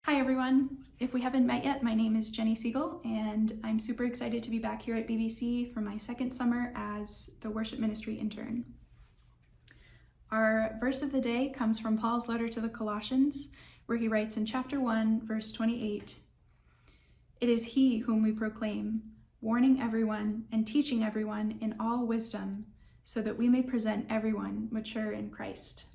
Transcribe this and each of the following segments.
Hi everyone. If we haven't met yet, my name is Jennie Segal, and I'm super excited to be back here at BBC for my second summer as the Worship Ministry Intern. Our verse of the day comes from Paul's letter to the Colossians, where he writes in chapter 1, verse 28, "It is he whom we proclaim, warning everyone and teaching everyone in all wisdom, so that we may present everyone mature in Christ."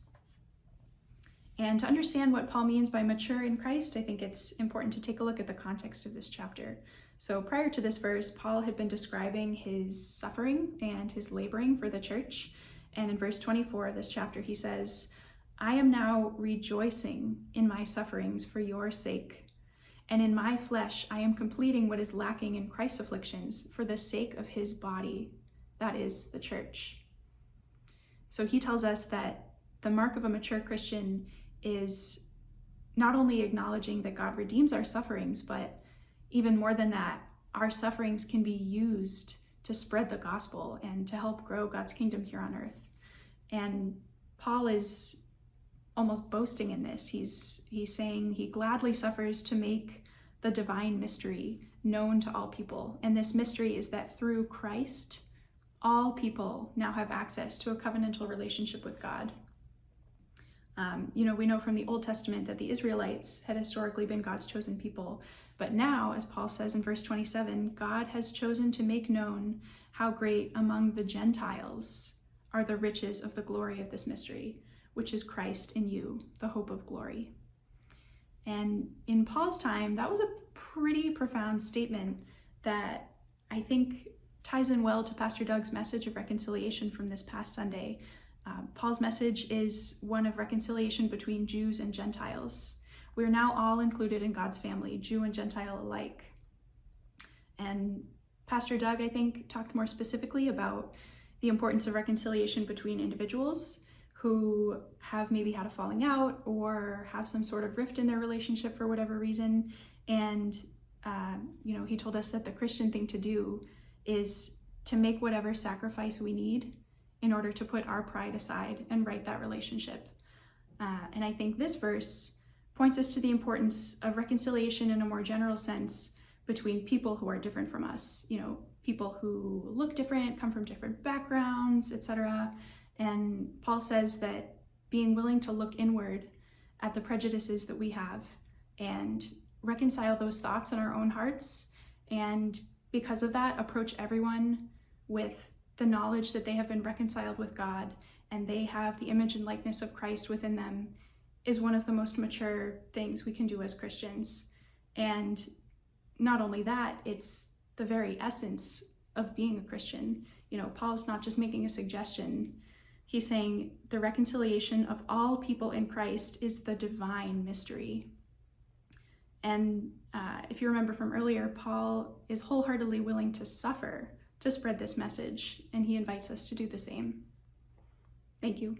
And to understand what Paul means by mature in Christ, I think it's important to take a look at the context of this chapter. So prior to this verse, Paul had been describing his suffering and his laboring for the church. And in verse 24 of this chapter, he says, "I am now rejoicing in my sufferings for your sake. And in my flesh, I am completing what is lacking in Christ's afflictions for the sake of his body, that is, the church." So he tells us that the mark of a mature Christian is not only acknowledging that God redeems our sufferings, but even more than that, our sufferings can be used to spread the gospel and to help grow God's kingdom here on earth. And Paul is almost boasting in this. He's saying he gladly suffers to make the divine mystery known to all people. And this mystery is that through Christ, all people now have access to a covenantal relationship with God. We know from the Old Testament that the Israelites had historically been God's chosen people. But now, as Paul says in verse 27, God has chosen to make known how great among the Gentiles are the riches of the glory of this mystery, which is Christ in you, the hope of glory. And in Paul's time, that was a pretty profound statement that I think ties in well to Pastor Doug's message of reconciliation from this past Sunday. Paul's message is one of reconciliation between Jews and Gentiles. We are now all included in God's family, Jew and Gentile alike. And Pastor Doug, I think, talked more specifically about the importance of reconciliation between individuals who have maybe had a falling out or have some sort of rift in their relationship for whatever reason. And, he told us that the Christian thing to do is to make whatever sacrifice we need in order to put our pride aside and right that relationship. And I think this verse points us to the importance of reconciliation in a more general sense between people who are different from us, people who look different, come from different backgrounds, etc. And Paul says that being willing to look inward at the prejudices that we have and reconcile those thoughts in our own hearts, and because of that, approach everyone with the knowledge that they have been reconciled with God and they have the image and likeness of Christ within them, is one of the most mature things we can do as Christians. And not only that, it's the very essence of being a Christian. Paul's not just making a suggestion. He's saying the reconciliation of all people in Christ is the divine mystery. And if you remember from earlier, Paul is wholeheartedly willing to suffer to spread this message, and he invites us to do the same. Thank you.